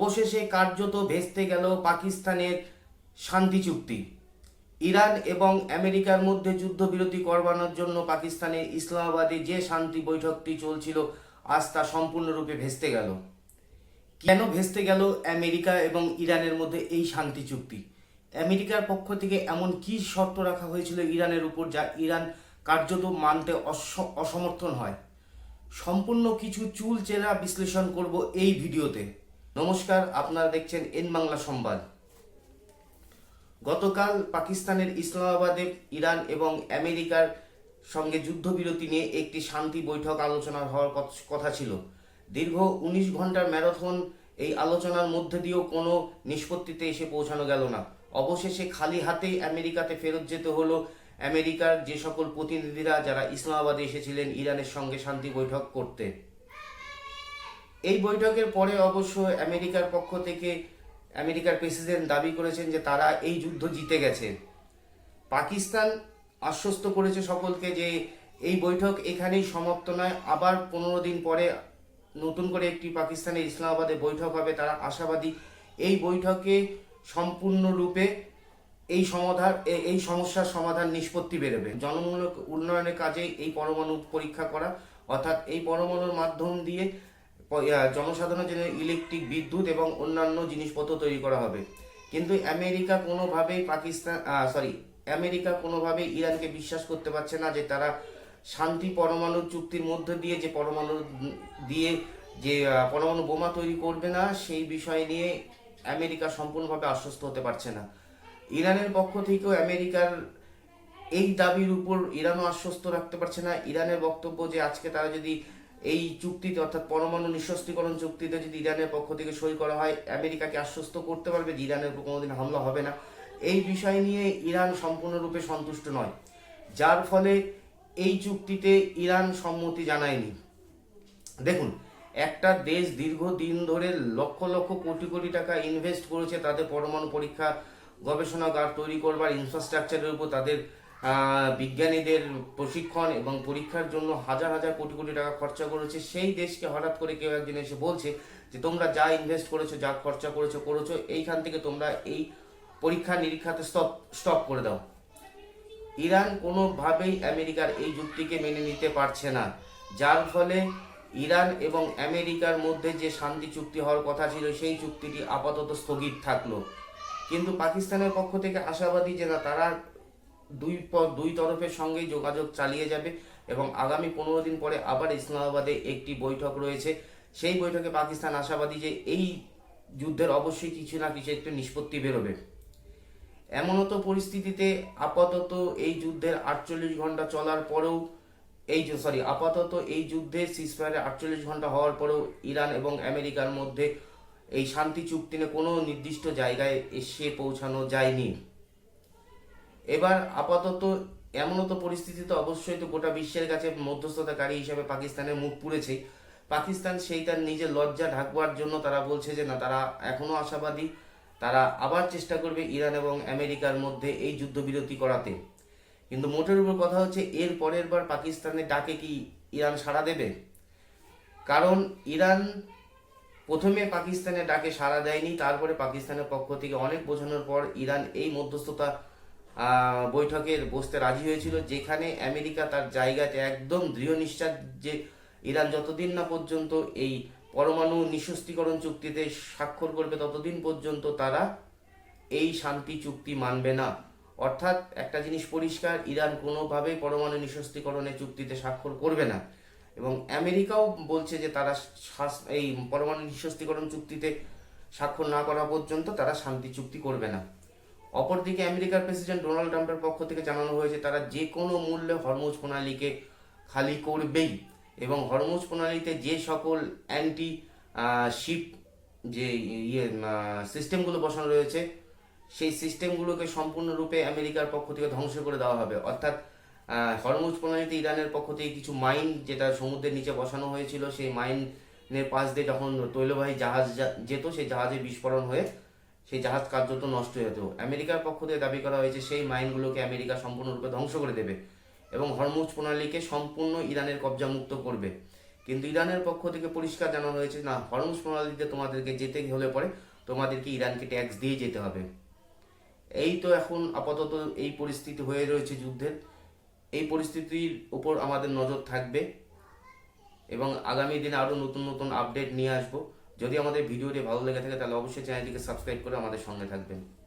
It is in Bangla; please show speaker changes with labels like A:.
A: অবশেষে কার্যত ভেস্তে গেল পাকিস্তানের শান্তি চুক্তি। ইরান এবং আমেরিকার মধ্যে যুদ্ধবিরতি করবানোর জন্য পাকিস্তানের ইসলামাবাদে যে শান্তি বৈঠকটি চলছিল আজ তা সম্পূর্ণরূপে ভেস্তে গেল। কেন ভেস্তে গেল আমেরিকা এবং ইরানের মধ্যে এই শান্তি চুক্তি? আমেরিকার পক্ষ থেকে এমন কি শর্ত রাখা হয়েছিল ইরানের উপর যা ইরান কার্যত মানতে অসমর্থন হয়? সম্পূর্ণ কিছু চুলচেরা বিশ্লেষণ করব এই ভিডিওতে। নমস্কার, আপনারা দেখছেন এন বাংলা সংবাদ। গতকাল পাকিস্তানের ইসলামাবাদে ইরান এবং আমেরিকার সঙ্গে যুদ্ধবিরতি নিয়ে একটি শান্তি বৈঠক আলোচনা হওয়ার কথা ছিল। দীর্ঘ 19 ঘন্টার ম্যারাথন এই আলোচনার মধ্যে দিয়েও কোনো নিষ্পত্তিতে এসে পৌঁছানো গেল না। অবশেষে খালি হাতেই আমেরিকাতে ফেরত যেতে হলো আমেরিকার যে সকল প্রতিনিধিরা যারা ইসলামাবাদে এসেছিলেন ইরানের সঙ্গে শান্তি বৈঠক করতে। এই বৈঠকের পরে অবশ্য আমেরিকার পক্ষ থেকে আমেরিকার প্রেসিডেন্ট দাবি করেছেন যে তারা এই যুদ্ধ জিতে গেছে। পাকিস্তান আশ্বস্ত করেছে সকলকে যে এই বৈঠক এখানেই সমাপ্ত নয়, আবার 15 দিন পরে নতুন করে একটি পাকিস্তানের ইসলামাবাদে বৈঠক হবে। তারা আশাবাদী এই বৈঠকে সম্পূর্ণরূপে এই সমস্যার সমাধান নিষ্পত্তি বেরোবে। জনমূলক উন্নয়নের কাজে এই পরমাণু পরীক্ষা করা, অর্থাৎ এই পরমাণুর মাধ্যম দিয়ে জনসাধারণের জন্য ইলেকট্রিক, বিদ্যুৎ এবং অন্যান্য জিনিসপত্র তৈরি করা হবে। কিন্তু আমেরিকা কোনোভাবেই ইরানকে বিশ্বাস করতে পারছে না যে তারা শান্তি পরমাণু চুক্তির মধ্য দিয়ে যে পরমাণু বোমা তৈরি করবে না, সেই বিষয় নিয়ে আমেরিকা সম্পূর্ণভাবে আশ্বস্ত হতে পারছে না। ইরানের পক্ষ থেকেও আমেরিকার এই দাবির উপর ইরানও আশ্বস্ত রাখতে পারছে না। ইরানের বক্তব্য যে আজকে তারা যদি এই চুক্তিতে, অর্থাৎ পরমাণু নিঃশস্ত্রীকরণ চুক্তিতে যদি ইরানের পক্ষ থেকে সই করা হয়, আমেরিকাকে আশ্বস্ত করতে পারবে যে ইরানের উপর কোনোদিন হামলা হবে না। এই বিষয় নিয়ে ইরান সম্পূর্ণরূপে সন্তুষ্ট নয়, যার ফলে এই চুক্তিতে ইরান সম্মতি জানায়নি। দেখুন, একটা দেশ দীর্ঘদিন ধরে লক্ষ লক্ষ কোটি কোটি টাকা ইনভেস্ট করেছে তাদের পরমাণু পরীক্ষা গবেষণাগার তৈরি করবার ইনফ্রাস্ট্রাকচারের উপর, তাদের বিজ্ঞানীদের প্রশিক্ষণ এবং পরীক্ষার জন্য হাজার হাজার কোটি কোটি টাকা খরচা করেছে। সেই দেশকে হঠাৎ করে কেউ একদিন এসে বলছে যে তোমরা যা ইনভেস্ট করেছো, যা খরচা করেছো এইখান থেকে তোমরা এই পরীক্ষা নিরীক্ষাতে স্টপ করে দাও। ইরান কোনোভাবেই আমেরিকার এই যুক্তিকে মেনে নিতে পারছে না, যার ফলে ইরান এবং আমেরিকার মধ্যে যে শান্তি চুক্তি হওয়ার কথা ছিল সেই চুক্তিটি আপাতত স্থগিত থাকলো। কিন্তু পাকিস্তানের পক্ষ থেকে আশাবাদী যে না, তারা দুই তরফের সঙ্গেই যোগাযোগ চালিয়ে যাবে এবং আগামী 15 দিন পরে আবার ইসলামাবাদে একটি বৈঠক রয়েছে। সেই বৈঠকে পাকিস্তান আশাবাদী যে এই যুদ্ধের অবশ্যই কিছু না কিছু একটু নিষ্পত্তি বেরোবে। এমনতো পরিস্থিতিতে আপাতত এই যুদ্ধের 48 ঘন্টা চলার পরেও আপাতত এই যুদ্ধের সিজফায়ারে 48 ঘন্টা হওয়ার পরেও ইরান এবং আমেরিকার মধ্যে এই শান্তি চুক্তি নিয়ে কোনো নির্দিষ্ট জায়গায় এসে পৌঁছানো যায়নি। এবার আপাতত এমনতো পরিস্থিতিতে অবশ্যই তো গোটা বিশ্বের কাছে মধ্যস্থতাকারী হিসাবে পাকিস্তানের মুখ পুড়েছে। পাকিস্তান সেই তার নিজের লজ্জা ঢাকবার জন্য তারা বলছে যে না, তারা এখনো আশাবাদী, তারা আবার চেষ্টা করবে ইরান এবং আমেরিকার মধ্যে এই যুদ্ধবিরতি করাতে। কিন্তু মোটের উপর কথা হচ্ছে, এর পরের বার পাকিস্তানের ডাকে কি ইরান সাড়া দেবে? কারণ ইরান প্রথমে পাকিস্তানের ডাকে সাড়া দেয়নি, তারপরে পাকিস্তানের পক্ষ থেকে অনেক বোঝানোর পর ইরান এই মধ্যস্থতা বৈঠকের বসতে রাজি হয়েছিল, যেখানে আমেরিকা তার জায়গাতে একদম দৃঢ় নিশ্বাস যে ইরান যতদিন না পর্যন্ত এই পরমাণু নিঃশস্ত্রীকরণ চুক্তিতে স্বাক্ষর করবে ততদিন পর্যন্ত তারা এই শান্তি চুক্তি মানবে না। অর্থাৎ একটা জিনিস পরিষ্কার, ইরান কোনোভাবেই পরমাণু নিঃশস্ত্রীকরণের চুক্তিতে স্বাক্ষর করবে না এবং আমেরিকাও বলছে যে তারা এই পরমাণু নিঃশস্ত্রীকরণ চুক্তিতে স্বাক্ষর না করা পর্যন্ত তারা শান্তি চুক্তি করবে না। অপরদিকে আমেরিকার প্রেসিডেন্ট ডোনাল্ড ট্রাম্পের পক্ষ থেকে জানানো হয়েছে তারা যে কোনো মূল্যে হরমুজ প্রণালীকে খালি করবেই এবং হরমুজ প্রণালীতে যে সকল অ্যান্টি শিপ যে সিস্টেমগুলো বসানো রয়েছে সেই সিস্টেমগুলোকে সম্পূর্ণরূপে আমেরিকার পক্ষ থেকে ধ্বংস করে দেওয়া হবে। অর্থাৎ হরমুজ প্রণালীতে ইরানের পক্ষ থেকে কিছু মাইন যেটা সমুদ্রের নিচে বসানো হয়েছিল, সেই মাইনের পাশ দিয়ে যখন তৈলবাহী জাহাজ যেত, সেই জাহাজে বিস্ফোরণ হয়ে সেই জাহাজ কার্যত নষ্ট হয়ে যেত। আমেরিকার পক্ষ থেকে দাবি করা হয়েছে সেই মাইনগুলোকে আমেরিকা সম্পূর্ণরূপে ধ্বংস করে দেবে এবং হরমুজ প্রণালীকে সম্পূর্ণ ইরানের কবজামুক্ত করবে। কিন্তু ইরানের পক্ষ থেকে পরিষ্কার জানানো হয়েছে না, হরমুজ প্রণালীতে তোমাদেরকে যেতে হলে পরে তোমাদেরকে ইরানকে ট্যাক্স দিয়ে যেতে হবে। এই তো এখন আপাতত এই পরিস্থিতি হয়ে রয়েছে যুদ্ধের। এই পরিস্থিতির উপর আমাদের নজর থাকবে এবং আগামী দিনে আরও নতুন নতুন আপডেট নিয়ে আসবো। যদি আমাদের ভিডিওটি ভালো লেগে থাকে তাহলে অবশ্যই চ্যানেলটিকে সাবস্ক্রাইব করে আমাদের সঙ্গে থাকবেন।